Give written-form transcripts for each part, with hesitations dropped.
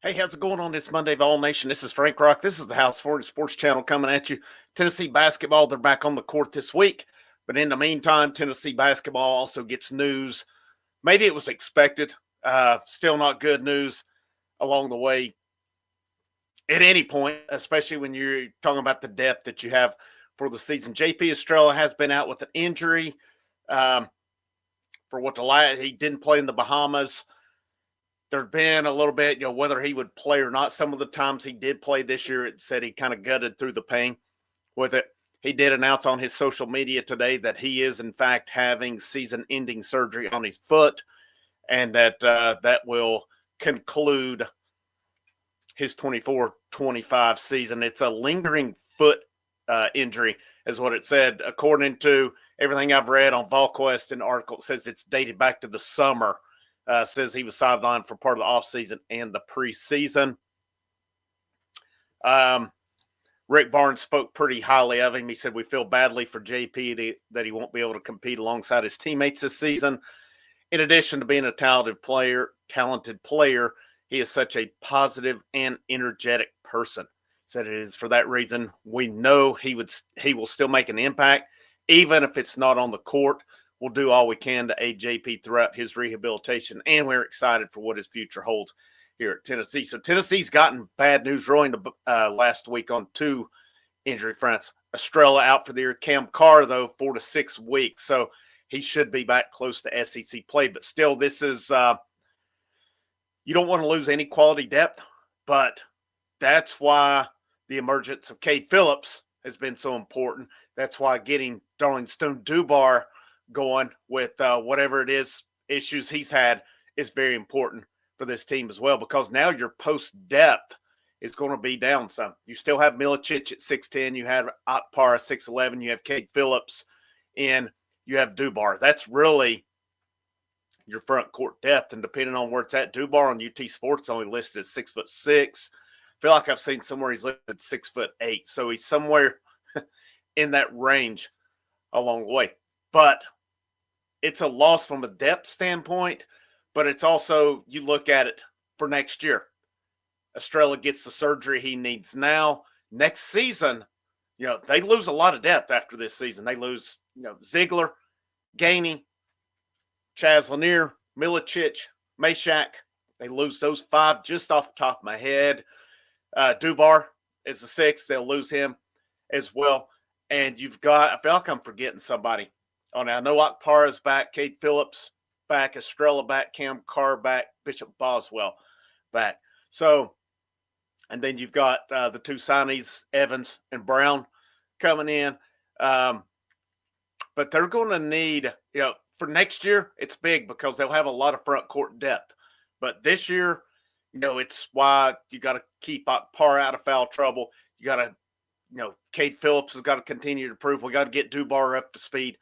Hey, how's it going on this Monday of All Nation? This is Frank Rock. This is the House 40 Sports Channel coming at you. Tennessee basketball, they're back on the court this week. But in the meantime, Tennessee basketball also gets news. Maybe it was expected. Still not good news along the way at any point, especially when you're talking about the depth that you have for the season. JP Estrella has been out with an injury for he didn't play in the Bahamas. There'd been a little bit, whether he would play or not. Some of the times he did play this year, it said he kind of gutted through the pain with it. He did announce on his social media today that he is, in fact, having season-ending surgery on his foot, and that will conclude his 24-25 season. It's a lingering foot injury, is what it said. According to everything I've read on VolQuest, and the article, it says it's dated back to the summer. Says he was sidelined for part of the offseason and the preseason. Rick Barnes spoke pretty highly of him. He said, "We feel badly for JP that he won't be able to compete alongside his teammates this season. In addition to being a talented player, he is such a positive and energetic person." He said it is for that reason we know he will still make an impact, even if it's not on the court. We'll do all we can to aid JP throughout his rehabilitation, and we're excited for what his future holds here at Tennessee. So Tennessee's gotten bad news rolling last week on two injury fronts. Estrella out for the year. Cam Carr, though, 4 to 6 weeks. So he should be back close to SEC play. But still, this is you don't want to lose any quality depth, but that's why the emergence of Cade Phillips has been so important. That's why getting Darling Stone-Dubar going with whatever it is issues he's had is very important for this team as well, because now your post depth is going to be down some. You still have Milicic at 6'10", you have Akpara 6'11", you have Cade Phillips, and you have Dubar. That's really your front court depth, and depending on where it's at, Dubar on UT Sports only listed as 6'6". I feel like I've seen somewhere he's listed 6'8", so he's somewhere in that range along the way. But it's a loss from a depth standpoint, but it's also, you look at it for next year. Estrella gets the surgery he needs now. Next season, they lose a lot of depth after this season. They lose, Ziegler, Gainey, Chaz Lanier, Milicic, Meshack. They lose those 5 just off the top of my head. Dubar is the 6th. They'll lose him as well. And you've got, I feel like I'm forgetting somebody. Oh, now I know Akpara's back, Cade Phillips back, Estrella back, Cam Carr back, Bishop Boswell back. So, and then you've got the 2 signees, Evans and Brown, coming in. But they're going to need, for next year, it's big because they'll have a lot of front court depth. But this year, it's why you got to keep Akpara out of foul trouble. You got to, Cade Phillips has got to continue to prove. We got to get Dubar up to speed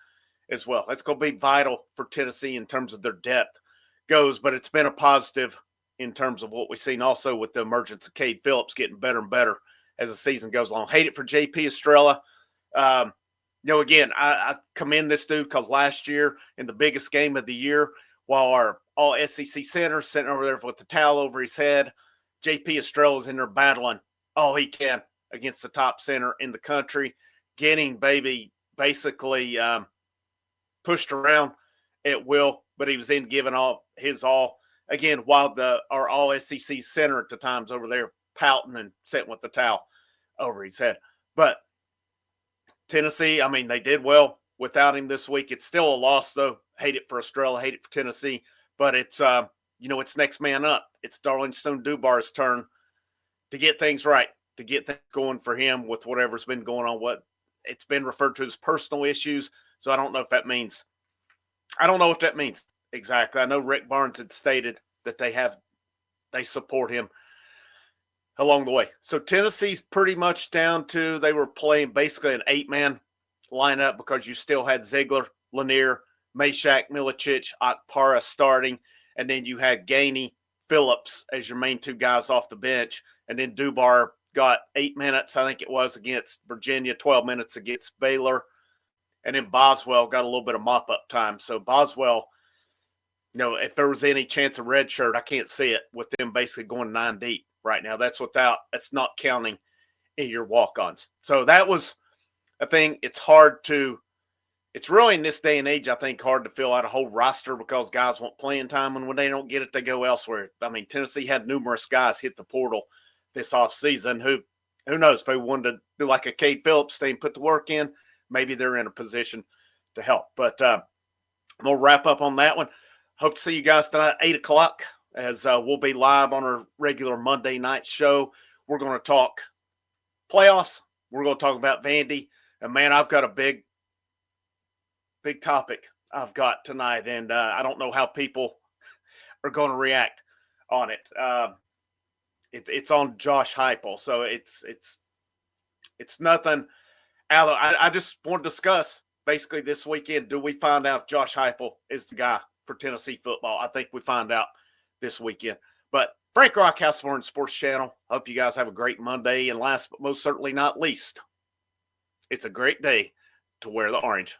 as well. That's going to be vital for Tennessee in terms of their depth goes, but it's been a positive in terms of what we've seen also with the emergence of Cade Phillips getting better and better as the season goes along. Hate it for JP Estrella. Again, I commend this dude because last year in the biggest game of the year, while our all SEC center sitting over there with the towel over his head, JP Estrella's in there battling all he can against the top center in the country, getting basically pushed around at will, but he was in giving all his all. Again, while our all SEC center at the times over there pouting and sitting with the towel over his head. But Tennessee, they did well without him this week. It's still a loss, though. Hate it for Estrella, hate it for Tennessee. But it's, it's next man up. It's Darling Stone-Dubar's turn to get things right, to get things going for him with whatever's been going on. What it's been referred to as personal issues. So I don't know what that means exactly. I know Rick Barnes had stated that they support him along the way. So Tennessee's pretty much down to, they were playing basically an 8-man lineup because you still had Ziegler, Lanier, Meshack, Milicic, Akpara starting, and then you had Gainey, Phillips as your main 2 guys off the bench, and then Dubar got 8 minutes, I think it was, against Virginia, 12 minutes against Baylor. And then Boswell got a little bit of mop-up time. So Boswell, if there was any chance of redshirt, I can't see it with them basically going 9 deep right now. That's not counting in your walk-ons. So that was a thing. It's really in this day and age, I think, hard to fill out a whole roster because guys want playing time, and when they don't get it, they go elsewhere. I mean, Tennessee had numerous guys hit the portal this offseason who knows if they wanted to do like a Cade Phillips thing, put the work in, maybe they're in a position to help. But I'm going to wrap up on that one. Hope to see you guys tonight at 8 o'clock as we'll be live on our regular Monday night show. We're going to talk playoffs. We're going to talk about Vandy. And, man, I've got a big topic I've got tonight, and I don't know how people are going to react on it. It's on Josh Heupel, so it's nothing out of. I just want to discuss basically this weekend. Do we find out if Josh Heupel is the guy for Tennessee football? I think we find out this weekend. But Frank Rockhouse, Foreign Sports Channel. Hope you guys have a great Monday, and last but most certainly not least, it's a great day to wear the orange.